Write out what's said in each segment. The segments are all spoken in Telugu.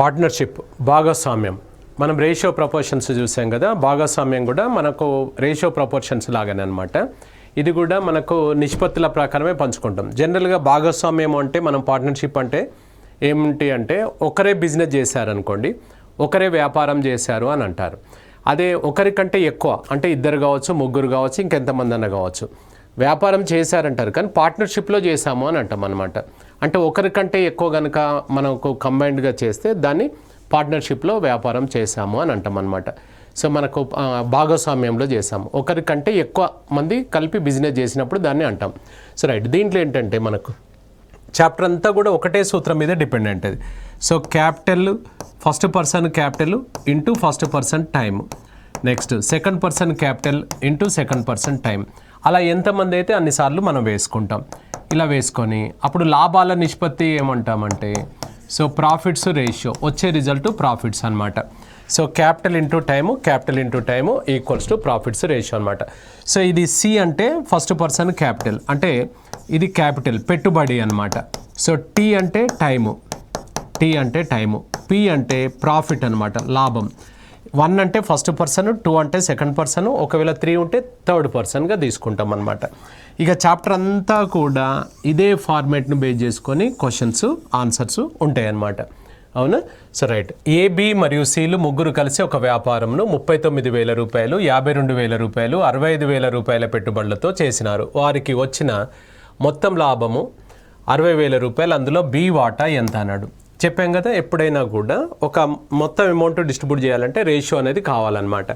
పార్ట్నర్షిప్ భాగస్వామ్యం మనం రేషియో ప్రపోర్షన్స్ చూసాం కదా. భాగస్వామ్యం కూడా మనకు రేషియో ప్రపోర్షన్స్ లాగానే అనమాట. ఇది కూడా మనకు నిష్పత్తుల ప్రకారమే పంచుకుంటాం. జనరల్గా భాగస్వామ్యం అంటే మనం పార్ట్నర్షిప్ అంటే ఏమిటి అంటే ఒకరే బిజినెస్ చేశారనుకోండి, ఒకరే వ్యాపారం చేశారు అని అంటారు. అదే ఒకరికంటే ఎక్కువ అంటే ఇద్దరు కావచ్చు, ముగ్గురు కావచ్చు, ఇంకెంతమంది అన్న కావచ్చు, వ్యాపారం చేశారంటారు. కానీ పార్ట్నర్షిప్లో చేశాము అని అంటాం అనమాట. అంటే ఒకరికంటే ఎక్కువ కనుక మనకు కంబైన్డ్గా చేస్తే దాన్ని పార్ట్నర్షిప్లో వ్యాపారం చేశాము అని అంటాం అనమాట. సో మనకు భాగస్వామ్యంలో చేసాము, ఒకరికంటే ఎక్కువ మంది కలిపి బిజినెస్ చేసినప్పుడు దాన్ని అంటాం. సో రైట్, దీంట్లో ఏంటంటే మనకు చాప్టర్ అంతా కూడా ఒకటే సూత్రం మీద డిపెండెంట్ అది. So capital, first person capital into first person time, next second person capital into second person time. అలా ఎంతమంది అయితే అన్నిసార్లు మనం వేసుకుంటాం. ఇలా వేసుకొని అప్పుడు లాభాల నిష్పత్తి ఏమంటామంటే సో ప్రాఫిట్స్ రేషియో, వచ్చే రిజల్ట్ ప్రాఫిట్స్ అనమాట. So capital into time equals to profits ratio అనమాట. సో ఇది సి అంటే ఫస్ట్ పర్సన్ క్యాపిటల్, అంటే ఇది క్యాపిటల్ పెట్టుబడి అనమాట. సో టీ అంటే టైము, పి అంటే ప్రాఫిట్ అనమాట, లాభం. 1 అంటే ఫస్ట్ పర్సన్, 2 అంటే సెకండ్ పర్సన్, ఒకవేళ 3 ఉంటే థర్డ్ పర్సన్గా తీసుకుంటాం అనమాట. ఇక చాప్టర్ అంతా కూడా ఇదే ఫార్మేట్ను బేస్ చేసుకొని క్వశ్చన్స్ ఆన్సర్స్ ఉంటాయి అన్నమాట. అవునా? సో రైట్, ఏబి మరియు సిలు ముగ్గురు కలిసి ఒక వ్యాపారంను 39,000 రూపాయలు, 52,000 రూపాయలు, 65,000 రూపాయల పెట్టుబడులతో చేసినారు. వారికి వచ్చిన మొత్తం లాభము 60,000 రూపాయలు. అందులో బి వాటా ఎంత అన్నాడు. చెప్పాం కదా, ఎప్పుడైనా కూడా ఒక మొత్తం అమౌంట్ డిస్ట్రిబ్యూట్ చేయాలంటే రేషియో అనేది కావాలన్నమాట.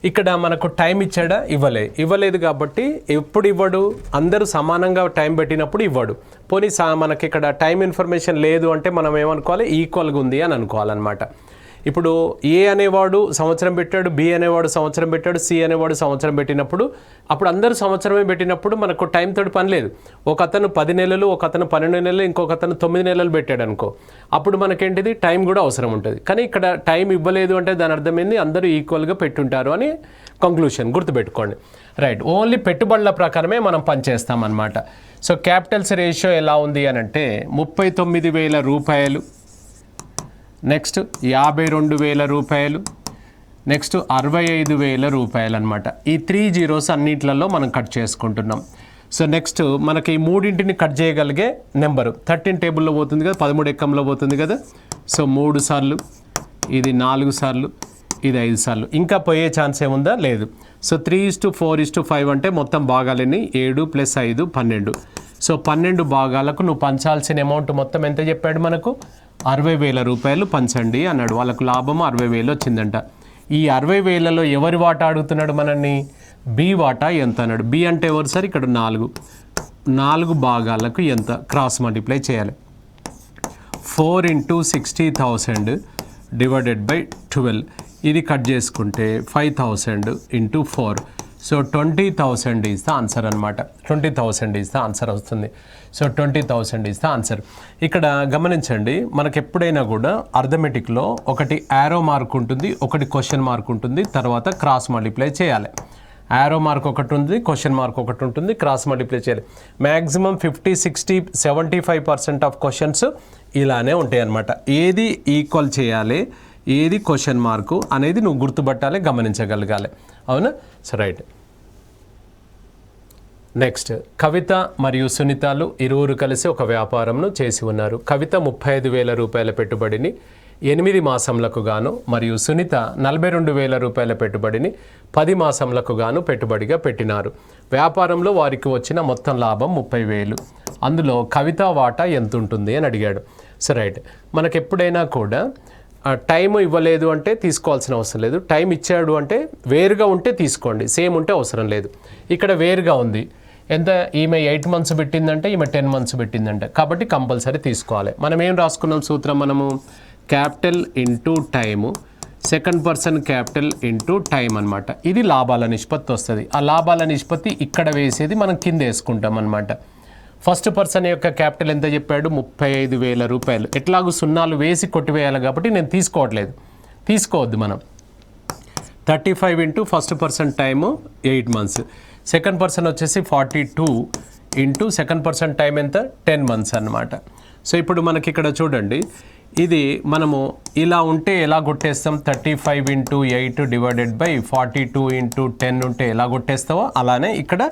ఇక్కడ మనకు టైం ఇచ్చాడా? ఇవ్వలేదు కాబట్టి ఎప్పుడు ఇవ్వడు, అందరూ సమానంగా టైం పెట్టినప్పుడు ఇవ్వడు. పోనీ మనకి ఇక్కడ టైం ఇన్ఫర్మేషన్ లేదు అంటే మనం ఏమనుకోవాలి, ఈక్వల్గా ఉంది అని అనుకోవాలన్నమాట. ఇప్పుడు ఏ అనేవాడు సంవత్సరం పెట్టాడు, బి అనేవాడు సంవత్సరం పెట్టాడు, సి అనేవాడు సంవత్సరం పెట్టినప్పుడు అప్పుడు అందరూ సంవత్సరమే పెట్టినప్పుడు మనకు టైం తోటి పని లేదు. ఒక అతను 10 నెలలు, ఒక అతను 12 నెలలు, ఇంకొక అతను 9 నెలలు పెట్టాడు అనుకో, అప్పుడు మనకేంటిది టైం కూడా అవసరం ఉంటుంది. కానీ ఇక్కడ టైం ఇవ్వలేదు అంటే దాని అర్థమైంది అందరూ ఈక్వల్గా పెట్టుంటారు అని కంక్లూషన్, గుర్తుపెట్టుకోండి. రైట్, ఓన్లీ పెట్టుబడుల ప్రకారమే మనం పనిచేస్తాం అన్నమాట. సో క్యాపిటల్స్ రేషియో ఎలా ఉంది అని అంటే 39,000 రూపాయలు, నెక్స్ట్ 52,000 రూపాయలు, నెక్స్ట్ 65,000 రూపాయలు అనమాట. ఈ 3 జీరోస్ అన్నిట్లలో మనం కట్ చేసుకుంటున్నాం. సో నెక్స్ట్ మనకి ఈ మూడింటిని కట్ చేయగలిగే నెంబరు 13 టేబుల్లో పోతుంది కదా, 13 ఎక్కంలో పోతుంది కదా. సో 3 సార్లు, ఇది 4 సార్లు, ఇది 5 సార్లు. ఇంకా పోయే ఛాన్స్ ఏముందా? లేదు. సో 3:4:5 అంటే మొత్తం భాగాలని 7 + 5 12. సో 12 భాగాలకు నువ్వు పంచాల్సిన అమౌంట్ మొత్తం ఎంత చెప్పాడు మనకు? 60,000 రూపాయలు పంచండి అన్నాడు. వాళ్ళకు లాభం 60,000 వచ్చిందంట. ఈ 60,000లో ఎవరి వాటా అడుగుతున్నాడు మనల్ని? బి వాటా ఎంత అన్నాడు. బి అంటే ఎవరు సార్? ఇక్కడ 4 భాగాలకు ఎంత? క్రాస్ మల్టిప్లై చేయాలి. 4 × 60,000 / 12. ఇది కట్ చేసుకుంటే 5,000 × 4. సో 20,000 ఈజ్ ద ఆన్సర్ అనమాట. 20,000 ఈజ్ ద ఆన్సర్ వస్తుంది. So 20,000 is the answer. ఇక్కడ గమనించండి, మనకు ఎప్పుడైనా కూడా అర్థమెటిక్లో ఒకటి యారో మార్క్ ఉంటుంది, ఒకటి క్వశ్చన్ మార్క్ ఉంటుంది, తర్వాత క్రాస్ మల్టిప్లై చేయాలి. యారో మార్క్ ఒకటి ఉంది, క్వశ్చన్ మార్క్ ఒకటి ఉంటుంది, క్రాస్ మల్టిప్లై చేయాలి. మ్యాక్సిమం 50, 60, 75% ఆఫ్ క్వశ్చన్స్ ఇలానే ఉంటాయి అన్నమాట. ఏది ఈక్వల్ చేయాలి, ఏది క్వశ్చన్ మార్కు అనేది నువ్వు గుర్తుపట్టాలి, గమనించగలగాలి. అవునా? సో రైట్, నెక్స్ట్ కవిత మరియు సునీతలు ఇరువురు కలిసి ఒక వ్యాపారంను చేసి ఉన్నారు. కవిత 35,000 రూపాయల పెట్టుబడిని 8 మాసంలకు గాను మరియు సునీత 42,000 రూపాయల పెట్టుబడిని 10 మాసంలకు గాను పెట్టుబడిగా పెట్టినారు. వ్యాపారంలో వారికి వచ్చిన మొత్తం లాభం 30,000. అందులో కవిత వాటా ఎంత ఉంటుంది అని అడిగాడు. సో రైట్, మనకు ఎప్పుడైనా కూడా టైం ఇవ్వలేదు అంటే తీసుకోవాల్సిన అవసరం లేదు. టైం ఇచ్చాడు అంటే వేరుగా ఉంటే తీసుకోండి, సేమ్ ఉంటే అవసరం లేదు. ఇక్కడ వేరుగా ఉంది. ఎంత? ఈమె 8 మంత్స్ పెట్టిందంటే ఈమె 10 మంత్స్ పెట్టిందంటే, కాబట్టి కంపల్సరీ తీసుకోవాలి. మనం ఏం రాసుకున్నాం సూత్రం? మనము capital into time, second person capital into time అనమాట. ఇది లాభాల నిష్పత్తి వస్తుంది. ఆ లాభాల నిష్పత్తి ఇక్కడ వేసేది మనం కింద వేసుకుంటాం అనమాట. ఫస్ట్ పర్సన్ యొక్క క్యాపిటల్ ఎంత చెప్పాడు? 35,000 రూపాయలు. ఎట్లాగూ సున్నాలు వేసి కొట్టివేయాలి కాబట్టి నేను తీసుకోవద్దు మనం. 35 into first person time 8 months, second person వచ్చేసి 42 ఇంటూ సెకండ్ పర్సన్ టైం ఎంత? 10 మంత్స్ అన్నమాట. సో ఇప్పుడు మనకి ఇక్కడ చూడండి, ఇది మనము ఇలా ఉంటే ఎలా కొట్టేస్తాం 35 × 8 డివైడెడ్ బై 42 × 10 ఉంటే ఎలా కొట్టేస్తావో అలానే ఇక్కడ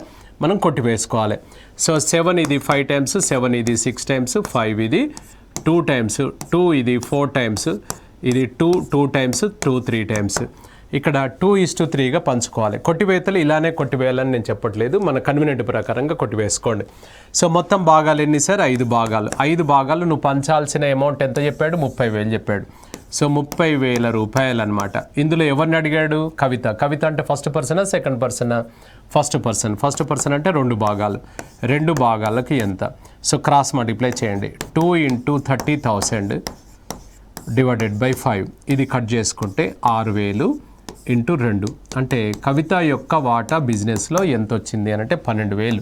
మనం కొట్టివేసుకోవాలి. సో 7 ఇది 5 టైమ్స్, 7 ఇది 6 టైమ్స్, 5 ఇది 2 టైమ్స్, 2 ఇది 4 టైమ్స్, ఇది 2 టైమ్స్, 2 3 టైమ్స్. ఇక్కడ 2:3గా పంచుకోవాలి. కొట్టివేతలు ఇలానే కొట్టివేయాలని నేను చెప్పట్లేదు, మన కన్వీనియంట్ ప్రకారంగా కొట్టివేసుకోండి. సో మొత్తం భాగాలు ఎన్ని సార్? 5 భాగాలు. 5 భాగాలు నువ్వు పంచాల్సిన అమౌంట్ ఎంత చెప్పాడు? 30,000 చెప్పాడు. సో 30,000 రూపాయలు అనమాట. ఇందులో ఎవరిని అడిగాడు? కవిత. కవిత అంటే ఫస్ట్ పర్సనా సెకండ్ పర్సనా? First person. ఫస్ట్ పర్సన్ అంటే 2 భాగాలు. 2 భాగాలకి ఎంత? సో క్రాస్ మల్టిప్లై చేయండి. 2 × 30,000 డివైడెడ్ బై 5. ఇది కట్ చేసుకుంటే 6,000 × 2 అంటే కవిత యొక్క వాటా బిజినెస్లో ఎంత వచ్చింది అని అంటే 12,000.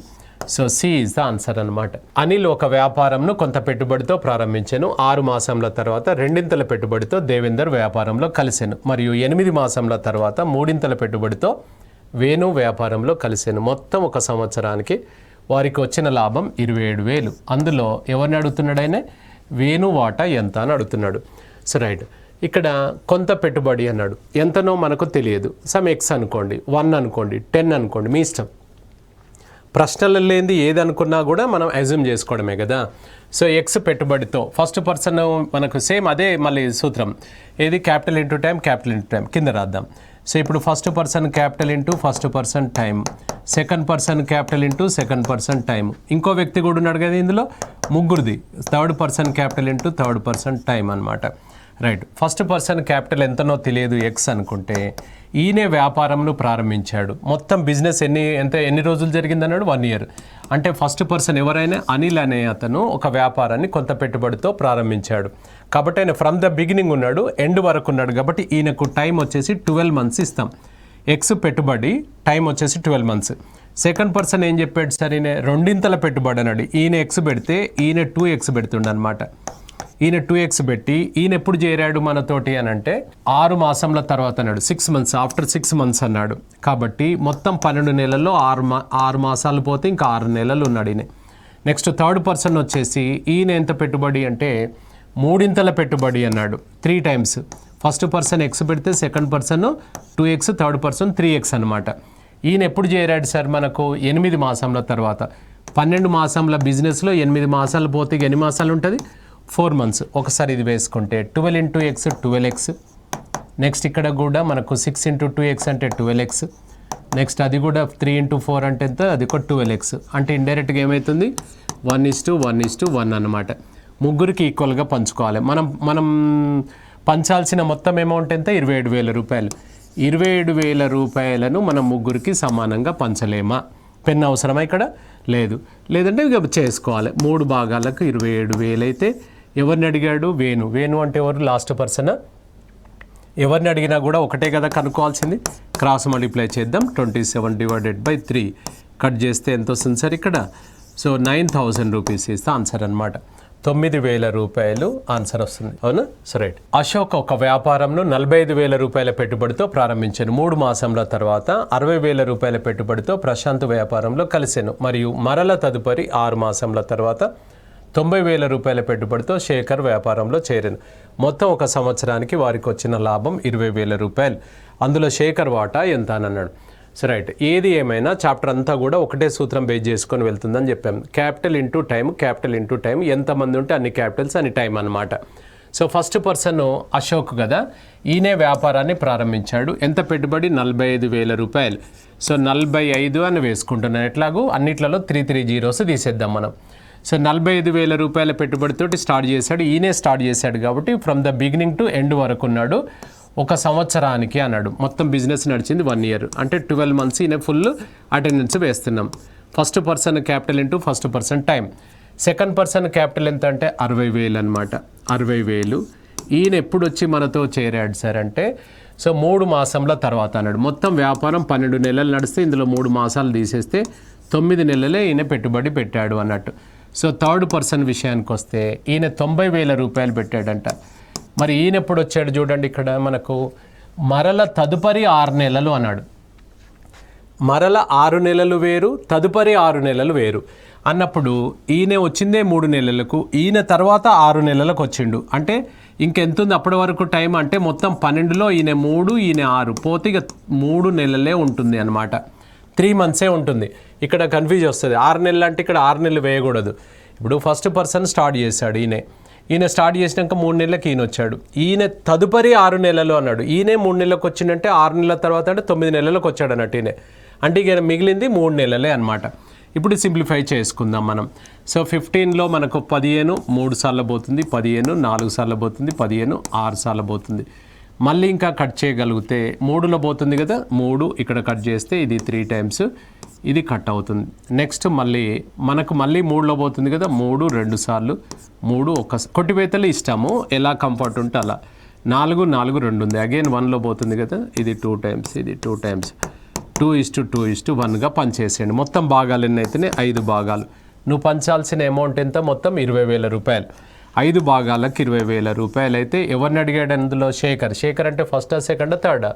So C is the answer అనమాట. అనిల్ ఒక వ్యాపారంను కొంత పెట్టుబడితో ప్రారంభించాను. 6 మాసంల తర్వాత 2 పెట్టుబడితో దేవేందర్ వ్యాపారంలో కలిసాను. మరియు 8 మాసంల తర్వాత 3 పెట్టుబడితో వేణు వ్యాపారంలో కలిసాను. మొత్తం ఒక సంవత్సరానికి వారికి వచ్చిన లాభం 27,000. అందులో ఎవరిని అడుగుతున్నాడైనా వేణు వాటా ఎంత అని అడుగుతున్నాడు. సో రైట్, ఇక్కడ కొంత పెట్టుబడి అన్నాడు. ఎంతనో మనకు తెలియదు. సమ్ ఎక్స్ అనుకోండి, 1 అనుకోండి, 10 అనుకోండి, మీ ఇష్టం. ప్రశ్నలు లేనిది ఏది అనుకున్నా కూడా మనం అజ్యూమ్ చేసుకోవడమే కదా. సో ఎక్స్ పెట్టుబడితో ఫస్ట్ పర్సన్ మనకు సేమ్ అదే మళ్ళీ సూత్రం ఏది? Capital into time, capital into time కింద రాద్దాం. సో ఇప్పుడు first person capital into first person time, second person capital into second person time. ఇంకో వ్యక్తి కూడా ఉన్నాడు కదా ఇందులో, ముగ్గురిది third person capital into third person time అనమాట. రైట్, ఫస్ట్ పర్సన్ క్యాపిటల్ ఎంతనో తెలియదు ఎక్స్ అనుకుంటే ఈయనే వ్యాపారంను ప్రారంభించాడు. మొత్తం బిజినెస్ ఎన్ని రోజులు జరిగిందన్నాడు? 1 year. అంటే ఫస్ట్ పర్సన్ ఎవరైనా అనిల్ అనే అతను ఒక వ్యాపారాన్ని కొంత పెట్టుబడితో ప్రారంభించాడు. కాబట్టి ఆయన ఫ్రమ్ ద బిగినింగ్ ఉన్నాడు, ఎండ్ వరకు ఉన్నాడు. కాబట్టి ఈయనకు టైం వచ్చేసి 12 months ఇస్తాం. ఎక్స్ పెట్టుబడి టైం వచ్చేసి 12 months. సెకండ్ పర్సన్ ఏం చెప్పాడు సార్? ఈయన 2 పెట్టుబడి అన్నాడు. ఈయన ఎక్స్ పెడితే ఈయన 2x పెడుతుండ అనమాట. ఈయన 2x పెట్టి ఈయన ఎప్పుడు చేరాడు మనతోటి అని అంటే 6 మాసంల తర్వాత అన్నాడు. 6 months, ఆఫ్టర్ 6 months అన్నాడు. కాబట్టి మొత్తం 12 నెలల్లో 6 మాసాలు పోతే ఇంకా 6 నెలలు ఉన్నాడు ఈయన. నెక్స్ట్ థర్డ్ పర్సన్ వచ్చేసి ఈయన ఎంత పెట్టుబడి అంటే 3 పెట్టుబడి అన్నాడు. 3 times. ఫస్ట్ పర్సన్ ఎక్స్ పెడితే second person 2x, third person 3x అనమాట. ఈయన ఎప్పుడు చేరాడు సార్ మనకు? 8 మాసంల తర్వాత. 12 మాసంల బిజినెస్లో 8 మాసాలు పోతే ఎన్ని మాసాలు ఉంటుంది? 4 months. ఒకసారి ఇది వేసుకుంటే 12 × x 12x. నెక్స్ట్ ఇక్కడ కూడా మనకు 6 × 2x అంటే 12x. నెక్స్ట్ అది కూడా 3 × 4 అంటే ఎంత? అది కూడా 12x. అంటే ఇండైరెక్ట్గా ఏమవుతుంది? 1:1:1 అన్నమాట. ముగ్గురికి ఈక్వల్గా పంచుకోవాలి. మనం పంచాల్సిన మొత్తం అమౌంట్ ఎంత? 27,000 రూపాయలు. 27,000 రూపాయలను మనం ముగ్గురికి సమానంగా పంచలేమా? పెన్ అవసరమా ఇక్కడ? లేదు. లేదంటే ఇక చేసుకోవాలి. 3 భాగాలకు 27,000 అయితే ఎవరిని అడిగాడు? వేణు. వేణు అంటే ఎవరు? Last person. ఎవరిని అడిగినా కూడా ఒకటే కదా కనుక్కోవాల్సింది. క్రాస్ మల్టిప్లై చేద్దాం. 27 డివైడెడ్ బై 3 కట్ చేస్తే ఎంత వస్తుంది సార్ ఇక్కడ? సో 9,000 రూపీస్ ఇస్తే ఆన్సర్ అనమాట. 9,000 రూపాయలు ఆన్సర్ వస్తుంది. అవునా? So right. అశోక్ ఒక వ్యాపారంను 45,000 రూపాయల పెట్టుబడితో ప్రారంభించాను. 3 మాసంల తర్వాత 60,000 రూపాయల పెట్టుబడితో ప్రశాంత్ వ్యాపారంలో కలిసాను. మరియు మరల తదుపరి 6 మాసంల తర్వాత 90,000 రూపాయల పెట్టుబడితో శేఖర్ వ్యాపారంలో చేరాను. మొత్తం ఒక సంవత్సరానికి వారికి వచ్చిన లాభం 20,000 రూపాయలు. అందులో శేఖర్ వాటా ఎంత అని అన్నాడు. సో రైట్, ఏది ఏమైనా చాప్టర్ అంతా కూడా ఒకటే సూత్రం బేస్ చేసుకొని వెళ్తుందని చెప్పాం. Capital into time, capital into time. ఎంతమంది ఉంటే అన్ని క్యాపిటల్స్ అన్ని టైం అనమాట. సో ఫస్ట్ పర్సన్ అశోక్ కదా, ఈయనే వ్యాపారాన్ని ప్రారంభించాడు. ఎంత పెట్టుబడి? 45,000 రూపాయలు. సో 45 అని వేసుకుంటున్నాను. ఎట్లాగూ అన్నిట్లలో 3 zeros తీసేద్దాం మనం. సో 45,000 రూపాయల పెట్టుబడితోటి స్టార్ట్ చేశాడు. ఈయనే స్టార్ట్ చేశాడు కాబట్టి from the beginning to end వరకు ఉన్నాడు. ఒక సంవత్సరానికి అన్నాడు. మొత్తం బిజినెస్ నడిచింది 1 year. అంటే 12 months ఈయన ఫుల్ అటెండెన్స్ వేస్తున్నాం. First person capital into first person time. Second person capital ఎంత అంటే 60,000 అనమాట. 60,000. ఈయన ఎప్పుడు వచ్చి మనతో చేరాడు సార్ అంటే సో 3 మాసంల తర్వాత అన్నాడు. మొత్తం వ్యాపారం 12 నెలలు నడిస్తే ఇందులో 3 మాసాలు తీసేస్తే 9 నెలలే ఈయన పెట్టుబడి పెట్టాడు అన్నట్టు. సో థర్డ్ పర్సన్ విషయానికి వస్తే ఈయన 90,000 రూపాయలు పెట్టాడంట. మరి ఈయన ఎప్పుడు వచ్చాడు చూడండి ఇక్కడ మనకు మరల తదుపరి 6 నెలలు అన్నాడు. మరల 6 నెలలు వేరు, తదుపరి 6 నెలలు వేరు. అన్నప్పుడు ఈయన వచ్చిందే 3 నెలలకు, ఈయన తర్వాత 6 నెలలకు వచ్చిండు. అంటే ఇంకెంత ఉంది అప్పటి వరకు టైం అంటే మొత్తం 12లో ఈయన 3 ఈయన 6 పోతే ఇక 3 నెలలే ఉంటుంది అనమాట. 3 మంత్సే ఉంటుంది. ఇక్కడ కన్ఫ్యూజ్ వస్తుంది. 6 నెలలు అంటే ఇక్కడ 6 నెలలు వేయకూడదు. ఇప్పుడు ఫస్ట్ పర్సన్ స్టార్ట్ చేశాడు, ఈయన స్టార్ట్ చేసినాక 3 నెలలకు ఈయన వచ్చాడు. ఈయన తదుపరి 6 నెలలు అన్నాడు. ఈయనే 3 నెలలకు వచ్చిందంటే 6 నెలల తర్వాత అంటే 9 నెలలకు వచ్చాడు అన్నట్టు ఈయన. అంటే ఇక మిగిలింది 3 నెలలే అనమాట. ఇప్పుడు సింప్లిఫై చేసుకుందాం మనం. సో 15లో మనకు 15 3 సార్లు పోతుంది, 15 4 సార్లు పోతుంది, 15 6 సార్లు పోతుంది. మళ్ళీ ఇంకా కట్ చేయగలిగితే 3లో పోతుంది కదా, 3 ఇక్కడ కట్ చేస్తే ఇది 3 టైమ్స్ ఇది కట్ అవుతుంది. నెక్స్ట్ మనకు మళ్ళీ 3లో పోతుంది కదా, 3 2 సార్లు, 3 కొట్టివేతలు ఇస్తాము ఎలా కంఫర్ట్ ఉంటే అలా. 4 4 2 ఉంది. అగైన్ 1లో పోతుంది కదా, ఇది 2 టైమ్స్, ఇది 2 టైమ్స్, 2:2:1గా పంచేసేయండి. మొత్తం భాగాలు ఎన్ని అయితేనే 5 భాగాలు. నువ్వు పంచాల్సిన అమౌంట్ ఎంత? మొత్తం 20,000 రూపాయలు. 5 భాగాలకు 20,000 రూపాయలు అయితే ఎవరిని అడిగాడు అందులో? శేఖర్ అంటే first second third?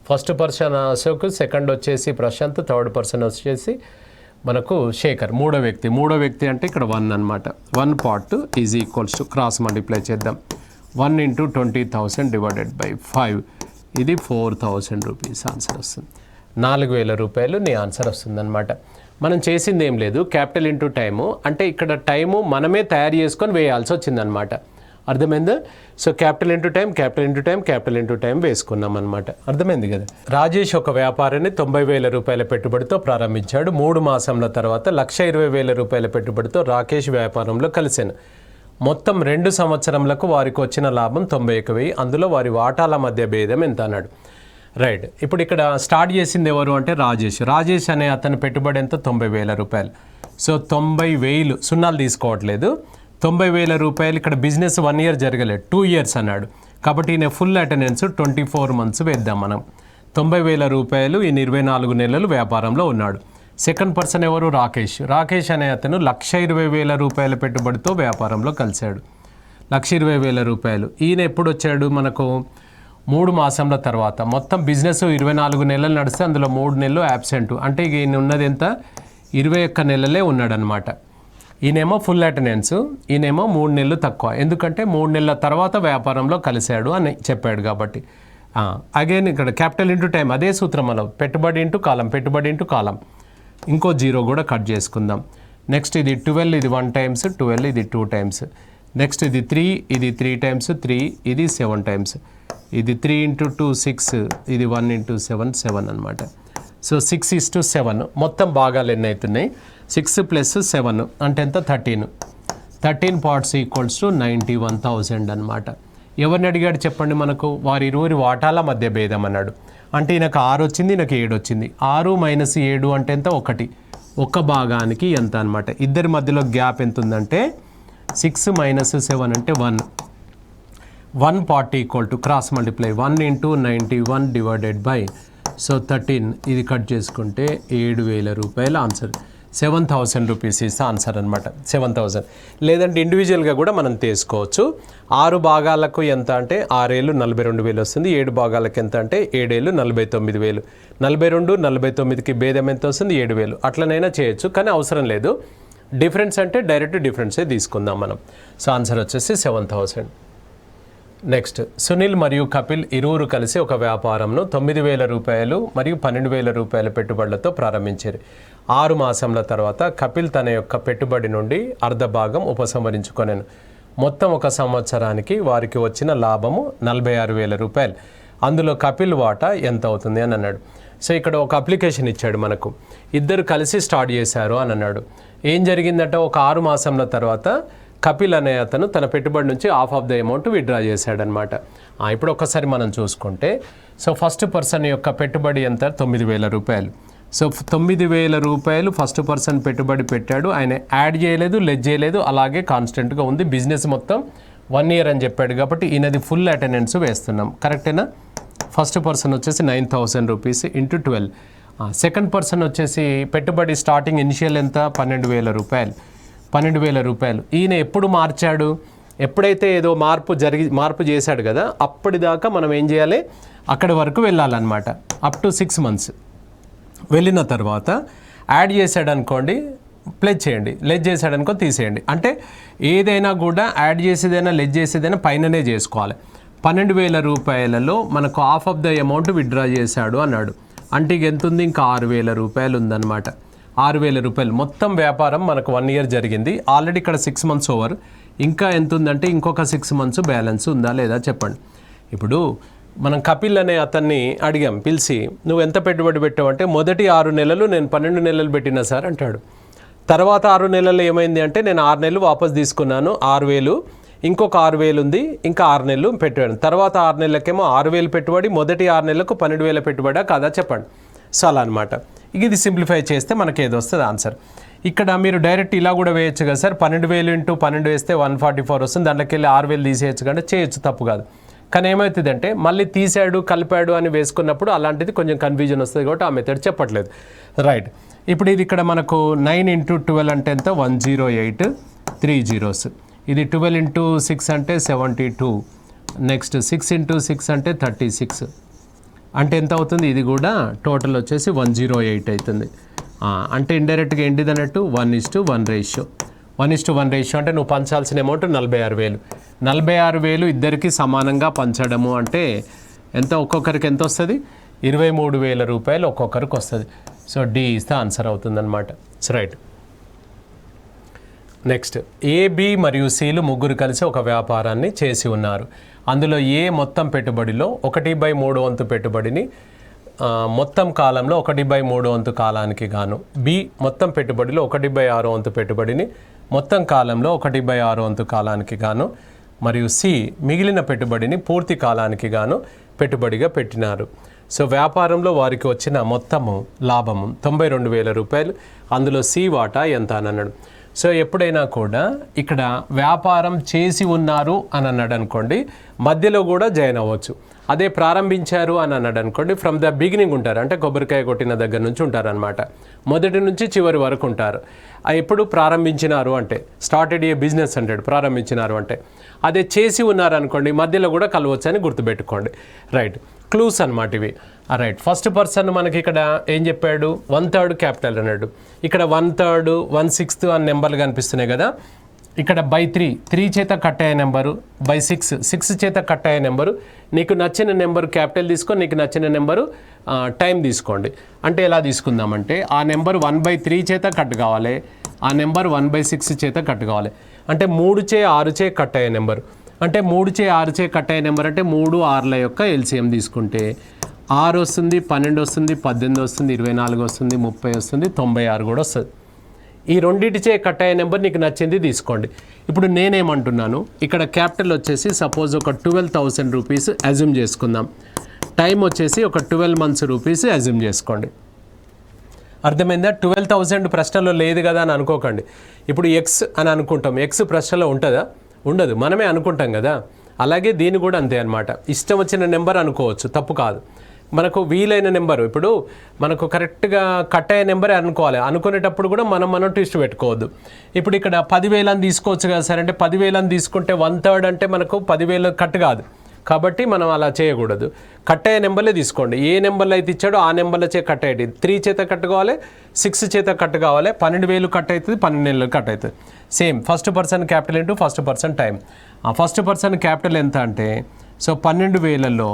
First person Ashok, second వచ్చేసి ప్రశాంత్, థర్డ్ పర్సన్ వచ్చేసి మనకు శేఖర్. మూడో వ్యక్తి అంటే ఇక్కడ 1 అనమాట. 1 part is equals to cross multiply చేద్దాం. 1 × 20,000 డివైడెడ్ బై 5 ఇది 4,000 రూపీస్ ఆన్సర్ వస్తుంది. 4,000 రూపాయలు నీ ఆన్సర్ వస్తుందన్నమాట. మనం చేసింది ఏం లేదు, క్యాపిటల్ ఇంటూ టైము. అంటే ఇక్కడ టైము మనమే తయారు చేసుకొని వేయాల్సి వచ్చిందనమాట. అర్థమైందా? సో క్యాపిటల్ ఇంటూ టైం వేసుకున్నాం అనమాట. అర్థమైంది కదా. రాజేష్ ఒక వ్యాపారాన్ని 90,000 రూపాయల పెట్టుబడితో ప్రారంభించాడు. 3 మాసంల తర్వాత 1,20,000 రూపాయల పెట్టుబడితో రాకేష్ వ్యాపారంలో కలిశాను. మొత్తం 2 సంవత్సరములకు వారికి వచ్చిన లాభం 91,000. అందులో వారి వాటాల మధ్య భేదం ఎంత అన్నాడు. రైట్. ఇప్పుడు ఇక్కడ స్టార్ట్ చేసింది ఎవరు అంటే రాజేష్ అనే అతని పెట్టుబడి ఎంత? 90,000 రూపాయలు. సో 90,000 సున్నాలు తీసుకోవట్లేదు. 90,000 రూపాయలు. ఇక్కడ బిజినెస్ 1 ఇయర్ జరగలేదు, 2 ఇయర్స్ అన్నాడు. కాబట్టి ఈయన ఫుల్ అటెండెన్స్ 24 మంత్స్ వేద్దాం మనం. 90,000 రూపాయలు ఈయన 24 నెలలు వ్యాపారంలో ఉన్నాడు. సెకండ్ పర్సన్ ఎవరు? రాకేష్ అనే అతను 1,20,000 రూపాయల పెట్టుబడితో వ్యాపారంలో కలిశాడు. 1,20,000 రూపాయలు. ఈయన ఎప్పుడు వచ్చాడు? మనకు 3 మాసంల తర్వాత. మొత్తం బిజినెస్ 24 నెలలు నడిస్తే అందులో 3 నెలలు యాబ్సెంట్. అంటే ఈయన ఉన్నది ఎంత? 21 నెలలే ఉన్నాడనమాట. ఈయనేమో ఫుల్ అటెండెన్స్, ఈయనేమో 3 నెలలు తక్కువ. ఎందుకంటే 3 నెలల తర్వాత వ్యాపారంలో కలిశాడు అని చెప్పాడు కాబట్టి. అగైన్ ఇక్కడ క్యాపిటల్ ఇంటూ టైం అదే సూత్రం మనం. పెట్టుబడి ఇంటూ కాలం. ఇంకో 0 కూడా కట్ చేసుకుందాం. నెక్స్ట్ ఇది 12, ఇది 1 టైమ్స్, 12 ఇది 2 టైమ్స్. నెక్స్ట్ ఇది 3, ఇది 3 టైమ్స్, 3 ఇది 7 టైమ్స్. ఇది 3 × 2 6, ఇది 1 × 7 7 అనమాట. సో 6:7. మొత్తం భాగాలు ఎన్ని అవుతున్నాయి? 6 + 7 అంటే ఎంత? 13 పార్ట్స్ ఈక్వల్స్ టు 91,000 అనమాట. ఎవరిని అడిగాడు చెప్పండి మనకు? వారి ఇరువురి వాటాల మధ్య భేదం అన్నాడు. అంటే ఈయనకు 6 వచ్చింది, ఈయనకు 7 వచ్చింది. 6 - 7 అంటే ఎంత? 1. ఒక్క భాగానికి ఎంత అనమాట. ఇద్దరి మధ్యలో గ్యాప్ ఎంత ఉందంటే 6 - 7 అంటే 1. 1 part equal to cross multiply 1 × 91 divided by 13. ఇది కట్ చేసుకుంటే 7,000 రూపాయల ఆన్సర్. 7,000 రూపీస్ ఇస్ ఆన్సర్ అనమాట. 7,000. లేదంటే ఇండివిజువల్గా కూడా మనం తీసుకోవచ్చు. 6 భాగాలకు ఎంత అంటే 6 ఏళ్ళు 42,000 వస్తుంది. 7 భాగాలకు ఎంత అంటే 7 ఏళ్ళు 49,000. 42 49కి భేదం ఎంత వస్తుంది? 7,000. అట్లనైనా చేయొచ్చు, కానీ అవసరం లేదు. డిఫరెన్స్ అంటే డైరెక్ట్ డిఫరెన్సే తీసుకుందాం మనం. సో ఆన్సర్ వచ్చేసి 7,000. నెక్స్ట్, సునీల్ మరియు కపిల్ ఇరువురు కలిసి ఒక వ్యాపారంను 9,000 రూపాయలు మరియు 12,000 రూపాయల పెట్టుబడులతో ప్రారంభించారు. 6 మాసంల తర్వాత కపిల్ తన యొక్క పెట్టుబడి నుండి అర్ధ భాగం ఉపసంహరించుకొనెను. మొత్తం 1 సంవత్సరానికి వారికి వచ్చిన లాభము 46,000 రూపాయలు. అందులో కపిల్ వాటా ఎంత అవుతుంది అని అన్నాడు. సో ఇక్కడ ఒక అప్లికేషన్ ఇచ్చాడు మనకు. ఇద్దరు కలిసి స్టార్ట్ చేశారు అని అన్నాడు. ఏం జరిగిందంటే ఒక 6 మాసంల తర్వాత కపిల్ అనే అతను తన పెట్టుబడి నుంచి ½ ఆఫ్ ద అమౌంట్ విత్డ్రా చేశాడనమాట. ఇప్పుడు ఒకసారి మనం చూసుకుంటే, సో ఫస్ట్ పర్సన్ యొక్క పెట్టుబడి ఎంత? 9,000 రూపాయలు. సో 9,000 రూపాయలు ఫస్ట్ పర్సన్ పెట్టుబడి పెట్టాడు. ఆయన యాడ్ చేయలేదు, లెస్ చేయలేదు, అలాగే కాన్స్టెంట్గా ఉంది. బిజినెస్ మొత్తం 1 ఇయర్ అని చెప్పాడు కాబట్టి ఈయనది ఫుల్ అటెండెన్స్ వేస్తున్నాం. కరెక్టేనా? ఫస్ట్ పర్సన్ వచ్చేసి 9,000 రూపీస్ ఇంటూ 12. సెకండ్ పర్సన్ వచ్చేసి పెట్టుబడి స్టార్టింగ్ ఇనిషియల్ ఎంత? 12,000 రూపాయలు. 12,000 రూపాయలు. ఈయన ఎప్పుడు మార్చాడు? ఎప్పుడైతే ఏదో మార్పు చేశాడు కదా, అప్పటిదాకా మనం ఏం చేయాలి? అక్కడి వరకు వెళ్ళాలన్నమాట. అప్ టు 6 మంత్స్ వెళ్ళిన తర్వాత యాడ్ చేశాడు అనుకోండి, ప్లెజ్ చేయండి, లెజ్ చేశాడనుకో తీసేయండి. అంటే ఏదైనా కూడా యాడ్ చేసేదైనా లెజ్ చేసేదైనా పైననే చేసుకోవాలి. 12,000 రూపాయలలో మనకు half of the amount withdraw చేశాడు అన్నాడు. అంటే ఎంత ఉంది, ఇంకా 6,000 రూపాయలు ఉందన్నమాట. 6,000 రూపాయలు మొత్తం వ్యాపారం మనకు 1 ఇయర్ జరిగింది. ఆల్రెడీ ఇక్కడ 6 మంత్స్ ఓవర్. ఇంకా ఎంత ఉందంటే ఇంకొక 6 మంత్స్ బ్యాలెన్స్ ఉందా లేదా చెప్పండి. ఇప్పుడు మనం కపిల్ అనే అతన్ని అడిగాం పిలిచి, నువ్వు ఎంత పెట్టుబడి పెట్టావంటే మొదటి 6 నెలలు నేను 12 నెలలు పెట్టినా సార్ అంటాడు. తర్వాత 6 నెలలు ఏమైంది అంటే నేను 6 నెలలు వాపస్ తీసుకున్నాను, 6,000, ఇంకొక 6,000 ఉంది, ఇంకా 6 నెలలు పెట్టాను. తర్వాత 6 నెలలకేమో 6,000 పెట్టుబడి, మొదటి 6 నెలలకు 12,000 పెట్టుబడా కాదా చెప్పండి. సో అలా అనమాట. ఇది సింప్లిఫై చేస్తే మనకి ఏది వస్తుంది ఆన్సర్. ఇక్కడ మీరు డైరెక్ట్ ఇలా కూడా వేయచ్చు కదా సార్, 12,000 ఇంటూ 12 వేస్తే 144 వస్తుంది, దాంట్లోకి వెళ్ళి 6,000 తీసేయచ్చు కంటే చేయొచ్చు, తప్పు కాదు. కానీ ఏమవుతుందంటే మళ్ళీ తీసాడు కలిపాడు అని వేసుకున్నప్పుడు అలాంటిది కొంచెం కన్ఫ్యూజన్ వస్తుంది కాబట్టి ఆ మెథడ్ చెప్పట్లేదు. రైట్. ఇప్పుడు ఇది ఇక్కడ మనకు 9 ఇంటూ 12 అంటే ఎంత, 108, 3 zeros. ఇది 12 ఇంటూ 6 అంటే 72. నెక్స్ట్ 6 ఇంటూ 6 అంటే 36. అంటే ఎంత అవుతుంది, ఇది కూడా టోటల్ వచ్చేసి 108 అవుతుంది. అంటే ఇండైరెక్ట్గా ఏంటిది అన్నట్టు 1:1 రేషియో. 1:1 రేషియో అంటే నువ్వు పంచాల్సిన అమౌంట్ 46,000. 46,000 ఇద్దరికి సమానంగా పంచడము అంటే ఎంత, ఒక్కొక్కరికి ఎంత వస్తుంది, 23,000 రూపాయలు ఒక్కొక్కరికి వస్తుంది. So D is the answer అవుతుందన్నమాట. రైట్. నెక్స్ట్, ఏ, బి మరియు సిలు ముగ్గురు కలిసి ఒక వ్యాపారాన్ని చేసి ఉన్నారు. అందులో ఏ మొత్తం పెట్టుబడిలో 1/3 వంతు పెట్టుబడిని మొత్తం కాలంలో 1/3 వంతు కాలానికి గాను, బి మొత్తం పెట్టుబడిలో 1/6 వంతు పెట్టుబడిని మొత్తం కాలంలో 1/6 వంతు కాలానికి గాను, మరియు సి మిగిలిన పెట్టుబడిని పూర్తి కాలానికి గాను పెట్టుబడిగా పెట్టినారు. సో వ్యాపారంలో వారికి వచ్చిన మొత్తము లాభము 92,000 రూపాయలు. అందులో సి వాటా ఎంత అని అన్నాడు. సో ఎప్పుడైనా కూడా ఇక్కడ వ్యాపారం చేసి ఉన్నారు అని అన్నాడు అనుకోండి, మధ్యలో కూడా జాయిన్ అవ్వచ్చు. అదే ప్రారంభించారు అని అన్నాడు అనుకోండి, ఫ్రమ్ ద బిగినింగ్ ఉంటారు, అంటే కొబ్బరికాయ కొట్టిన దగ్గర నుంచి ఉంటారనమాట. మొదటి నుంచి చివరి వరకు ఉంటారు. ఎప్పుడు ప్రారంభించినారు అంటే స్టార్టెడ్ ఏ బిజినెస్ అంటాడు, ప్రారంభించినారు అంటే. అదే చేసి ఉన్నారు అనుకోండి, మధ్యలో కూడా కలవచ్చు అని గుర్తుపెట్టుకోండి. రైట్. క్లూస్ అనమాట ఇవి. రైట్. ఫస్ట్ పర్సన్ మనకి ఇక్కడ ఏం చెప్పాడు, 1/3 క్యాపిటల్ అన్నాడు. ఇక్కడ 1/3, 1/6 అని నెంబర్లు కనిపిస్తున్నాయి కదా. ఇక్కడ బై 3 చేత కట్ అయ్యే నెంబరు, బై 6 చేత కట్ అయ్యే నెంబరు. నీకు నచ్చిన నెంబరు క్యాపిటల్ తీసుకొని నీకు నచ్చిన నెంబరు టైం తీసుకోండి. అంటే ఎలా తీసుకుందామంటే ఆ నెంబర్ 1/3 చేత కట్ కావాలి, ఆ నెంబర్ 1/6 చేత కట్ కావాలి. అంటే 3 చే 6 చే కట్ అయ్యే నెంబరు. అంటే 3 చే 6 చే కట్ అయ్యే నెంబర్ అంటే 3 6ల యొక్క ఎల్సిఎం తీసుకుంటే 6 వస్తుంది, 12 వస్తుంది, 18 వస్తుంది, 24 వస్తుంది, 30 వస్తుంది, 96 కూడా వస్తుంది. ఈ రెండింటిచే కట్ అయ్యే నెంబర్ నీకు నచ్చింది తీసుకోండి. ఇప్పుడు నేనేమంటున్నాను, ఇక్కడ క్యాపిటల్ వచ్చేసి సపోజ్ ఒక 12,000 రూపీస్ అజ్యూమ్ చేసుకుందాం. టైం వచ్చేసి ఒక 12 months రూపీస్ అజ్యూమ్ చేసుకోండి. అర్థమైందా? 12,000 ప్రశ్నలో లేదు కదా అని అనుకోకండి. ఇప్పుడు ఎక్స్ అని అనుకుంటాం, ఎక్స్ ప్రశ్నలో ఉంటుందా? ఉండదు, మనమే అనుకుంటాం కదా. అలాగే దీన్ని కూడా అంతే అనమాట. ఇష్టం వచ్చిన నెంబర్ అనుకోవచ్చు, తప్పు కాదు. మనకు వీలైన నెంబరు, ఇప్పుడు మనకు కరెక్ట్గా కట్ అయ్యే నెంబరే అనుకోవాలి. అనుకునేటప్పుడు కూడా మనం ట్విస్ట్ పెట్టుకోవద్దు. ఇప్పుడు ఇక్కడ 10,000 అని తీసుకోవచ్చు కదా సార్ అంటే 10,000 అని తీసుకుంటే 1/3 అంటే మనకు 10,000 కట్ కాదు. కాబట్టి మనం అలా చేయకూడదు. కట్ అయ్యే నెంబర్లే తీసుకోండి. ఏ నెంబర్లు అయితే ఇచ్చాడో ఆ నెంబర్ల చే కట్ అయ్యేది. 3 చేత కట్ కావాలి, 6 చేత కట్ కావాలి, 12,000 కట్ అవుతుంది, 12 నెలలు కట్ అవుతుంది. Same first person capital into first person time. ఆ ఫస్ట్ పర్సన్ క్యాపిటల్ ఎంత అంటే, సో 12,000లో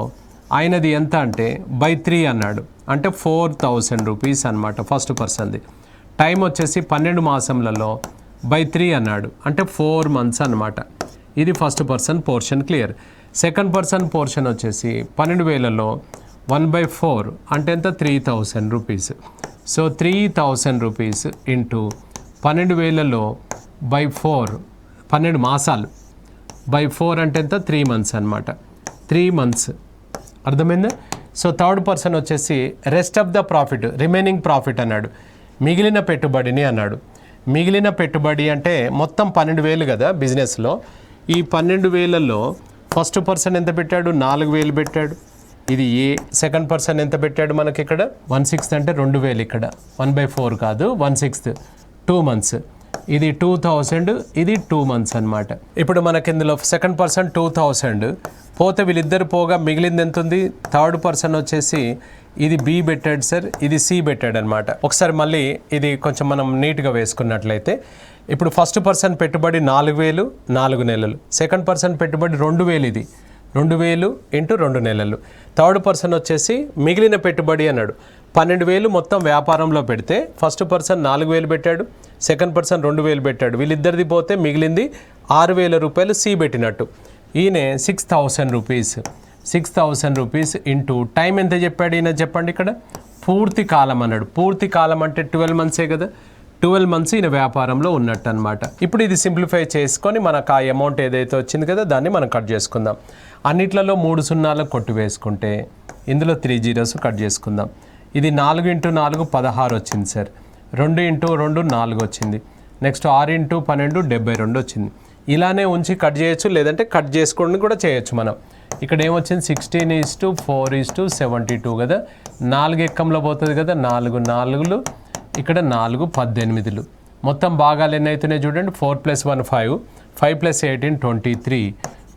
ఆయనది ఎంత అంటే బై 3 అన్నాడు, అంటే 4,000 రూపీస్ అనమాట ఫస్ట్ పర్సన్ది. టైం వచ్చేసి 12 మాసంలలో బై 3 అన్నాడు, అంటే 4 months అనమాట. ఇది first person portion clear. Second person portion వచ్చేసి 12,000లో 1/4 అంటే ఎంత, 3,000 రూపీస్. సో 3,000 రూపీస్ ఇంటూ 12,000లో బై 4, 12 మాసాలు బై 4 అంటే ఎంత, 3 months అనమాట. 3 months. అర్థమైందా? సో థర్డ్ పర్సన్ వచ్చేసి rest of the profit, remaining profit అన్నాడు, మిగిలిన పెట్టుబడిని అన్నాడు. మిగిలిన పెట్టుబడి అంటే మొత్తం 12,000 కదా బిజినెస్లో. ఈ 12,000లో ఫస్ట్ పర్సన్ ఎంత పెట్టాడు, 4,000 పెట్టాడు. ఇది ఏ. సెకండ్ పర్సన్ ఎంత పెట్టాడు మనకి ఇక్కడ 1/6 అంటే 2,000. ఇక్కడ 1/4 కాదు, 1/6, 2 months. ఇది 2000, ఇది 2 months అనమాట. ఇప్పుడు మనకి ఇందులో సెకండ్ పర్సన్ 2000 పోతే వీళ్ళిద్దరు పోగా మిగిలింది ఎంత ఉంది? థర్డ్ పర్సన్ వచ్చేసి ఇది బి పెట్టాడు సార్, ఇది సి పెట్టాడు అనమాట. ఒకసారి మళ్ళీ ఇది కొంచెం మనం నీట్గా వేసుకున్నట్లయితే ఇప్పుడు ఫస్ట్ పర్సన్ పెట్టుబడి 4000 4 నెలలు, సెకండ్ పర్సన్ పెట్టుబడి 2000, ఇది 2000 ఇంటూ 2 నెలలు. థర్డ్ పర్సన్ వచ్చేసి మిగిలిన పెట్టుబడి అన్నాడు 12,000 మొత్తం వ్యాపారంలో పెడితే ఫస్ట్ పర్సన్ 4,000 పెట్టాడు, సెకండ్ పర్సన్ 2,000 పెట్టాడు. వీళ్ళిద్దరిది పోతే మిగిలింది 6,000 రూపాయలు సి పెట్టినట్టు. ఈయన 6,000 రూపీస్, 6,000 రూపీస్ ఇంటూ టైం ఎంత చెప్పాడు ఈయన చెప్పండి. ఇక్కడ పూర్తి కాలం అన్నాడు. పూర్తి కాలం అంటే 12 monthsే కదా, 12 months ఈయన వ్యాపారంలో ఉన్నట్టు అనమాట. ఇప్పుడు ఇది సింప్లిఫై చేసుకొని మనకు ఆ అమౌంట్ ఏదైతే వచ్చింది కదా దాన్ని మనం కట్ చేసుకుందాం. అన్నిట్లలో 3 సున్నాలు కొట్టి వేసుకుంటే ఇందులో 3 zeros కట్ చేసుకుందాం. ఇది 4 × 4 16 వచ్చింది సార్, 2 × 2 4 వచ్చింది, నెక్స్ట్ 6 × 12 72 వచ్చింది. ఇలానే ఉంచి కట్ చేయొచ్చు, లేదంటే కట్ చేసుకోవడం కూడా చేయొచ్చు మనం. ఇక్కడ ఏమొచ్చింది 16:4:72 కదా, 4 ఎక్కంలో పోతుంది కదా, 4 4లు ఇక్కడ 4 18. మొత్తం భాగాలు ఎన్ని అవుతున్నాయి చూడండి, 4 + 1 5, 5 + 18 23,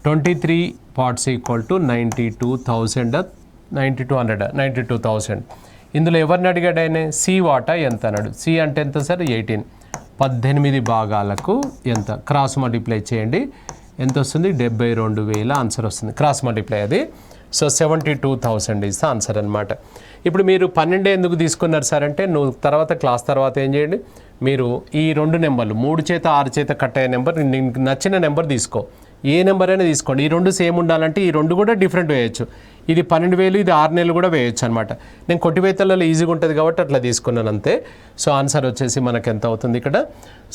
23 parts equal to 92,000. ఇందులో ఎవరిని అడిగాడు ఆయన? సి వాటా ఎంత అన్నాడు. సి అంటే ఎంత సార్? 18. 18 భాగాలకు ఎంత? క్రాస్ మల్టిప్లై చేయండి, ఎంత వస్తుంది? 72,000 ఆన్సర్ వస్తుంది. క్రాస్ మల్టిప్లై అది. సో 72,000 ఇస్ ద ఆన్సర్ అనమాట. ఇప్పుడు మీరు 12 ఎందుకు తీసుకున్నారు సార్ అంటే, నువ్వు తర్వాత క్లాస్ తర్వాత ఏం చేయండి, మీరు ఈ 2 నెంబర్లు 3 చేత 6 చేత కట్ అయ్యే నెంబర్ నీకు నచ్చిన నెంబర్ తీసుకో, ఏ నెంబర్ అయినా తీసుకోండి. ఈ 2 సేమ్ ఉండాలంటే ఈ 2 కూడా డిఫరెంట్ వేయచ్చు. ఇది 12,000, ఇది 6 నెలలు కూడా వేయచ్చు అనమాట. నేను కొట్టివేతలలో ఈజీగా ఉంటుంది కాబట్టి అట్లా తీసుకున్నాను అంతే. సో ఆన్సర్ వచ్చేసి మనకు ఎంత అవుతుంది ఇక్కడ?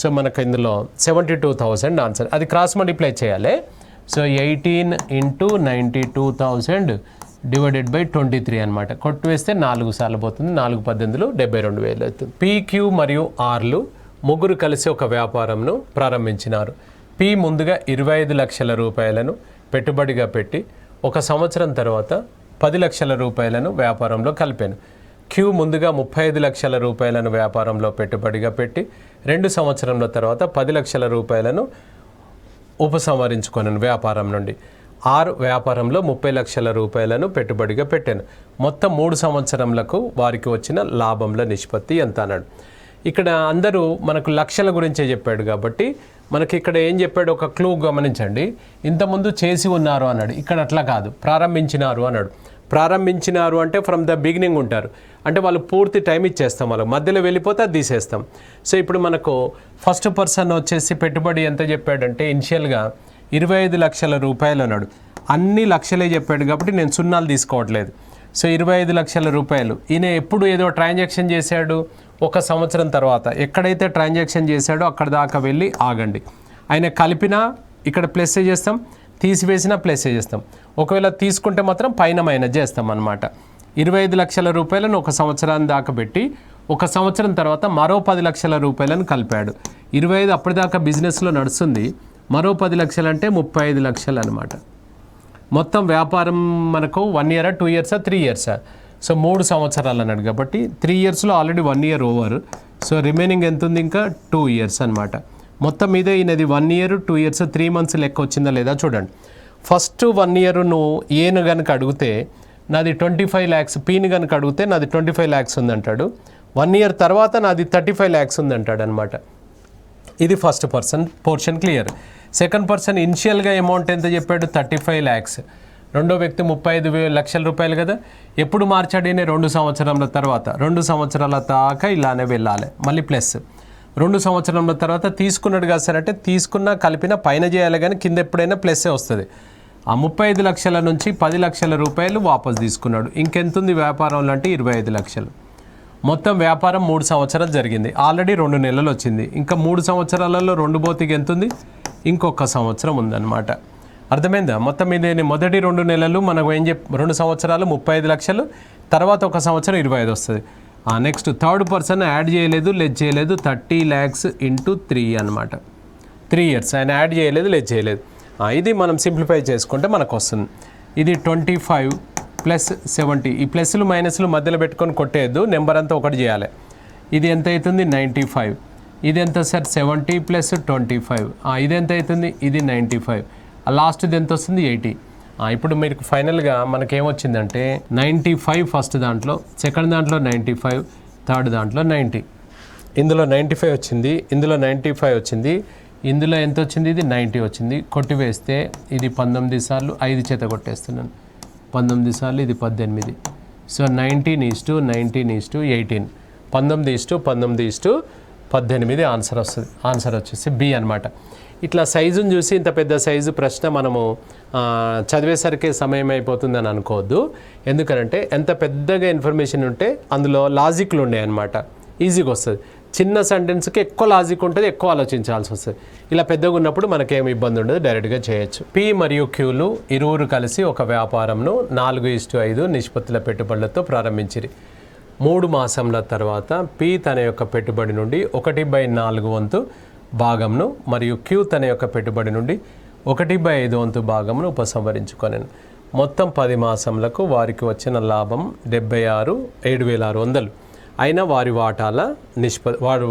సో మనకు ఇందులో 72,000 ఆన్సర్. అది క్రాస్ మల్టిప్లై చేయాలి. సో 18 × 92,000 డివైడెడ్ బై 23 అనమాట. కొట్టివేస్తే 4 సార్లు పోతుంది, 4 18 72,000 అవుతుంది. PQ మరియు Rలు ముగ్గురు కలిసి ఒక వ్యాపారంను ప్రారంభించినారు. P ముందుగా 25 లక్షల రూపాయలను పెట్టుబడిగా పెట్టి 1 సంవత్సరం తర్వాత 10 లక్షల రూపాయలను వ్యాపారంలో కలిపాను. Q ముందుగా 35 లక్షల రూపాయలను వ్యాపారంలో పెట్టుబడిగా పెట్టి 2 సంవత్సరంల తర్వాత 10 లక్షల రూపాయలను ఉపసంహరించుకున్నాను వ్యాపారం నుండి. R వ్యాపారంలో 30 లక్షల రూపాయలను పెట్టుబడిగా పెట్టాను. మొత్తం 3 సంవత్సరములకు వారికి వచ్చిన లాభంల నిష్పత్తి ఎంత అన్నాడు. ఇక్కడ అందరూ మనకు లక్షల గురించే చెప్పాడు కాబట్టి మనకి ఇక్కడ ఏం చెప్పాడు, ఒక క్లూ గమనించండి. ఇంతకుముందు చేసి ఉన్నారు అన్నాడు, ఇక్కడ అట్లా కాదు, ప్రారంభించినారు అన్నాడు. ప్రారంభించినారు అంటే ఫ్రమ్ ద బిగినింగ్ ఉంటారు, అంటే వాళ్ళు పూర్తి టైం ఇచ్చేస్తాం, వాళ్ళకి మధ్యలో వెళ్ళిపోతే అది తీసేస్తాం. సో ఇప్పుడు మనకు ఫస్ట్ పర్సన్ వచ్చేసి పెట్టుబడి ఎంత చెప్పాడంటే ఇనిషియల్గా 25 లక్షల రూపాయలు అన్నాడు. అన్ని లక్షలే చెప్పాడు కాబట్టి నేను సున్నాలు తీసుకోవట్లేదు. సో 25 లక్షల రూపాయలు ఈయన ఎప్పుడు ఏదో ట్రాన్సాక్షన్ చేశాడు, 1 సంవత్సరం తర్వాత ఎక్కడైతే ట్రాన్సాక్షన్ చేశాడో అక్కడ దాకా వెళ్ళి ఆగండి. ఆయన కలిపినా ఇక్కడ ప్లస్ చేస్తాం, తీసివేసినా ప్లస్ చేస్తాం. ఒకవేళ తీసుకుంటే మాత్రం పైన మైనస్ చేస్తాం అనమాట. 25 లక్షల రూపాయలను 1 సంవత్సరాన్ని దాకా పెట్టి 1 సంవత్సరం తర్వాత మరో 10 లక్షల రూపాయలను కలిపాడు. 25 అప్పటిదాకా బిజినెస్లో నడుస్తుంది, మరో 10 లక్షలు అంటే 35 లక్షలు అనమాట. మొత్తం వ్యాపారం మనకు 1 year 2 years 3 years. సో 3 సంవత్సరాలు అన్నాడు కాబట్టి 3 yearsలో already 1 year over. So remaining ఎంత ఉంది, ఇంకా 2 years అనమాట. మొత్తం మీద ఈయనది 1 year 2 years 3 months లెక్క వచ్చిందా లేదా చూడండి. ఫస్ట్ 1 year నువ్వు ఏను కనుక అడిగితే నాది 25 lakhs, పీని కనుక అడిగితే నాది 25 lakhs ఉందంటాడు. 1 year తర్వాత నాది 35 lakhs ఉందంటాడు అనమాట. ఇది first person portion clear. Second person ఇనిషియల్గా అమౌంట్ ఎంత చెప్పాడు, 35 lakhs. రెండో వ్యక్తి 35 లక్షల రూపాయలు కదా. ఎప్పుడు మార్చాడు, 2 సంవత్సరాల తర్వాత. 2 సంవత్సరాల దాకా ఇలానే వెళ్ళాలి, మళ్ళీ ప్లస్ 2 సంవత్సరాల తర్వాత తీసుకున్నాడు కదా సార్ అంటే తీసుకున్నా కలిపినా పైన చేయాలి కానీ కింద ఎప్పుడైనా ప్లస్సే వస్తుంది. ఆ 35 లక్షల నుంచి 10 లక్షల రూపాయలు వాపస్ తీసుకున్నాడు. ఇంకెంతుంది వ్యాపారంలో అంటే 25 లక్షలు. మొత్తం వ్యాపారం 3 సంవత్సరాలు జరిగింది, ఆల్రెడీ 2 నెలలు వచ్చింది. ఇంకా 3 సంవత్సరాలలో 2 పోతికి ఎంత ఉంది, ఇంకొక సంవత్సరం ఉందన్నమాట. అర్థమైందా? మొత్తం ఇది మొదటి 2 నెలలు మనకు 2 సంవత్సరాలు 35 లక్షలు, తర్వాత 1 సంవత్సరం 25 వస్తుంది. నెక్స్ట్ థర్డ్ పర్సన్ యాడ్ చేయలేదు, లెస్ చేయలేదు, 30 lakhs × 3 అనమాట. 3 years ఆయన యాడ్ చేయలేదు, లెస్ చేయలేదు. ఇది మనం సింప్లిఫై చేసుకుంటే మనకు వస్తుంది. ఇది 25 + 70. ఈ ప్లస్లు మైనస్లు మధ్యలో పెట్టుకొని కొట్టేయద్దు, నెంబర్ అంతా ఒకటి చేయాలి. ఇది ఎంత అవుతుంది, 95. ఇది ఎంత సార్ 70 + 25, ఇది ఎంత అవుతుంది, ఇది 95, లాస్ట్ది ఎంత వస్తుంది 80. ఇప్పుడు మీకు ఫైనల్గా మనకేమొచ్చిందంటే 95 ఫస్ట్ దాంట్లో, సెకండ్ దాంట్లో 95, థర్డ్ దాంట్లో 90. ఇందులో 95 వచ్చింది, ఇందులో 95 వచ్చింది, ఇందులో ఎంత వచ్చింది, ఇది 90 వచ్చింది. కొట్టివేస్తే ఇది 19 సార్లు 5 చేత కొట్టేస్తున్నాను, 19 సార్లు ఇది 18. సో 19:18, 19:18 ఆన్సర్ వస్తుంది. ఆన్సర్ వచ్చేసి బి అనమాట. ఇట్లా సైజుని చూసి ఇంత పెద్ద సైజు ప్రశ్న మనము చదివేసరికి సమయం అయిపోతుందని అనుకోవద్దు. ఎందుకంటే ఎంత పెద్దగా ఇన్ఫర్మేషన్ ఉంటే అందులో లాజిక్లు ఉన్నాయి అనమాట, ఈజీగా వస్తుంది. చిన్న సెంటెన్స్కి ఎక్కువ లాజిక్ ఉంటుంది, ఎక్కువ ఆలోచించాల్సి వస్తుంది. ఇలా పెద్దగా ఉన్నప్పుడు మనకేమి ఇబ్బంది ఉండదు, డైరెక్ట్గా చేయొచ్చు. పి మరియు క్యూలు ఇరువురు కలిసి ఒక వ్యాపారంను 4:5 నిష్పత్తుల పెట్టుబడులతో ప్రారంభించిరి. 3 మాసంల తర్వాత పి తన యొక్క పెట్టుబడి నుండి 1/4 వంతు భాగంను మరియు క్యూ తన యొక్క పెట్టుబడి నుండి 1/5 వంతు భాగంను ఉపసంహరించుకొనెను. మొత్తం 10 మాసములకు వారికి వచ్చిన లాభం 76,700 అయినా వారి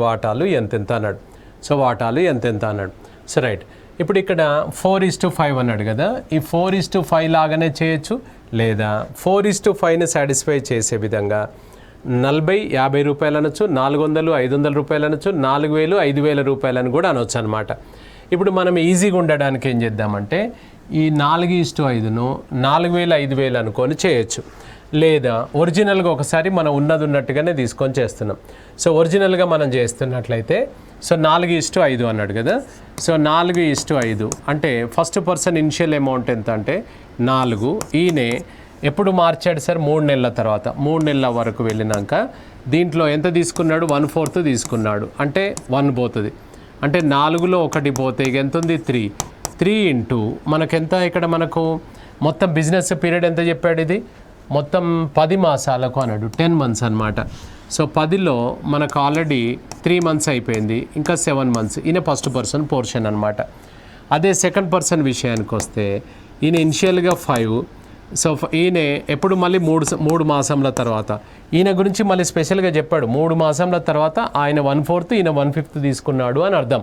వాటాలు ఎంతెంత అన్నాడు. సో వాటాలు ఎంతెంత అన్నాడు. సో రైట్, ఇప్పుడు ఇక్కడ 4:5 అన్నాడు కదా, ఈ 4:5 లాగానే చేయొచ్చు, లేదా 4:5ని సాటిస్ఫై చేసే విధంగా 40, 50 రూపాయలు అనొచ్చు, 400, 500 రూపాయలు అనొచ్చు, 4,000, 5,000 రూపాయలని కూడా అనొచ్చు అనమాట. ఇప్పుడు మనం ఈజీగా ఉండడానికి ఏం చేద్దామంటే ఈ 4:5ను 4,000, 5,000 అనుకొని చేయొచ్చు, లేదా ఒరిజినల్గా ఒకసారి మనం ఉన్నట్టుగానే తీసుకొని చేస్తున్నాం. సో ఒరిజినల్గా మనం చేస్తున్నట్లయితే సో 4:5 అన్నాడు కదా. సో 4:5 అంటే ఫస్ట్ పర్సన్ ఇనిషియల్ అమౌంట్ ఎంత అంటే 4. ఈయనే ఎప్పుడు మార్చాడు సార్, 3 నెలల తర్వాత. 3 నెలల వరకు వెళ్ళినాక దీంట్లో ఎంత తీసుకున్నాడు, 1/4 తీసుకున్నాడు, అంటే 1 పోతుంది. అంటే 4లో 1 పోతే ఇక ఎంత ఉంది, 3. 3 ఇంటూ మనకెంత, ఇక్కడ మనకు మొత్తం బిజినెస్ పీరియడ్ ఎంత చెప్పాడు, ఇది మొత్తం 10 మాసాలకు అన్నాడు, 10 మంత్స్ అనమాట. సో 10లో మనకు ఆల్రెడీ 3 మంత్స్ అయిపోయింది, ఇంకా 7 మంత్స్. ఈయన ఫస్ట్ పర్సన్ పోర్షన్ అనమాట. అదే సెకండ్ పర్సన్ విషయానికి వస్తే ఈయన ఇనిషియల్గా 5. సో ఈయన ఎప్పుడు మళ్ళీ 3 మాసంల తర్వాత, ఈయన గురించి మళ్ళీ స్పెషల్గా చెప్పాడు, 3 మాసంల తర్వాత ఆయన 1/4, ఈయన 1/5 తీసుకున్నాడు అని అర్థం.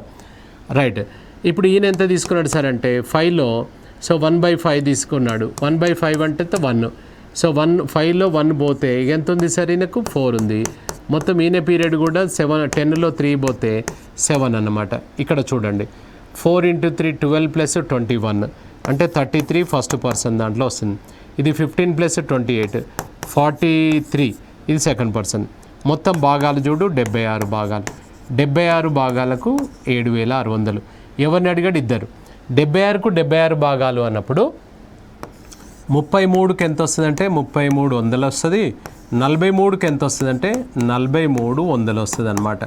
రైట్, ఇప్పుడు ఈయన ఎంత తీసుకున్నాడు సార్ అంటే 5లో సో 1/5 తీసుకున్నాడు. 1/5 అంటే 1. సో 5లో 1 పోతే ఎంత ఉంది సార్, ఈయనకు 4 ఉంది. మొత్తం ఈయన పీరియడ్ కూడా 7, 10లో 3 పోతే 7 అన్నమాట. ఇక్కడ చూడండి, 4 × 3 12 + 21 అంటే 33 ఫస్ట్ పర్సన్ దాంట్లో వస్తుంది. ఇది 15 + 28 43, ఇది సెకండ్ పర్సన్. మొత్తం భాగాలు చూడు 76 భాగాలు. 76 భాగాలకు 7,600. ఎవరిని అడిగాడు, ఇద్దరు. 76కు 76 భాగాలు అన్నప్పుడు 33కి ఎంత వస్తుందంటే 3,300 వస్తుంది. 43కి ఎంత వస్తుందంటే 4,300 వస్తుంది అనమాట.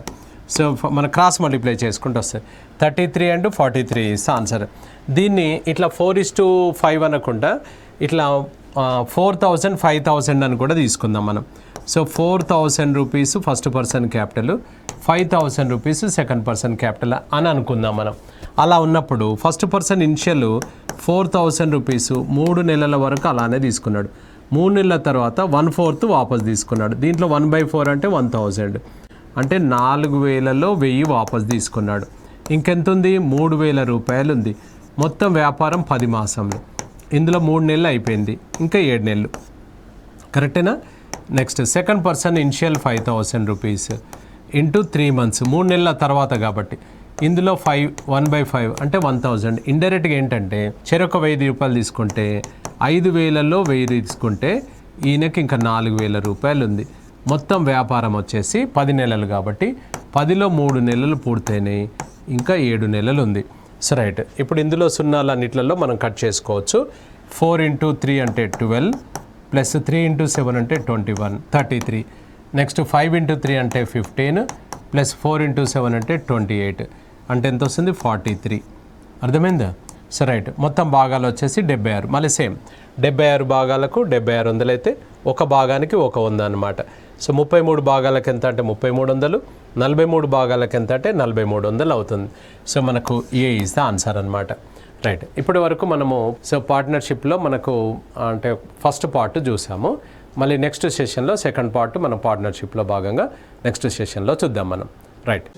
సో మన క్రాస్ మల్టిప్లై చేసుకుంటూ వస్తుంది. 33 and 43 ఇస్ ఆన్సర్. దీన్ని ఇట్లా 4:5 అనకుండా ఇట్లా 4,000, 5,000 అని కూడా తీసుకుందాం మనం. So 4,000 rupees first person capital, 5,000 rupees second person capital అని అనుకుందాం మనం. అలా ఉన్నప్పుడు ఫస్ట్ పర్సన్ ఇనిషియల్ 4,000 రూపీస్ 3 నెలల వరకు అలానే తీసుకున్నాడు. 3 నెలల తర్వాత 1/4 వాపస్ తీసుకున్నాడు. దీంట్లో 1/4 అంటే 1,000, అంటే 4,000లో 1,000 వాపస్ తీసుకున్నాడు. ఇంకెంత ఉంది, 3,000 రూపాయలు ఉంది. మొత్తం వ్యాపారం 10 మాసంలో. ఇందులో 3 నెలలు అయిపోయింది, ఇంకా 7 నెలలు. కరెక్టేనా? Next second person initial 5,000 rupees into 3 months, 3 నెలల తర్వాత కాబట్టి ఇందులో 1/5 అంటే 1,000. ఇండైరెక్ట్గా ఏంటంటే చెరొక 1,000 రూపాయలు తీసుకుంటే 5,000లో 1,000 తీసుకుంటే ఈయనకి ఇంకా 4,000 రూపాయలు ఉంది. మొత్తం వ్యాపారం వచ్చేసి 10 నెలలు కాబట్టి 10లో 3 నెలలు పూర్తయినాయి, ఇంకా 7 నెలలు ఉంది. సో రైట్, ఇప్పుడు ఇందులో సున్నాలన్నిట్లలో మనం కట్ చేసుకోవచ్చు. 4 × 3 అంటే 12 ప్లస్ 3 × 7 అంటే 21, 33. నెక్స్ట్ 5 × 3 అంటే 15 ప్లస్ 4 × 7 అంటే 28, అంటే ఎంత వస్తుంది, 43. అర్థమైందా? సో రైట్, మొత్తం భాగాలు వచ్చేసి 76. మళ్ళీ సేమ్ 76 భాగాలకు 7,600 అయితే ఒక భాగానికి 100 అనమాట. సో 33 భాగాలకు ఎంత అంటే 3,300, 43 భాగాలకు ఎంత అంటే 4,300 అవుతుంది. సో మనకు ఏ ఈజ్ ద ఆన్సర్ అనమాట. రైట్, ఇప్పటి వరకు మనము సో పార్ట్నర్షిప్లో మనకు అంటే ఫస్ట్ పార్ట్ చూసాము. మళ్ళీ నెక్స్ట్ సెషన్లో సెకండ్ పార్ట్ మనం పార్ట్నర్షిప్లో భాగంగా నెక్స్ట్ సెషన్లో చూద్దాం మనం. రైట్.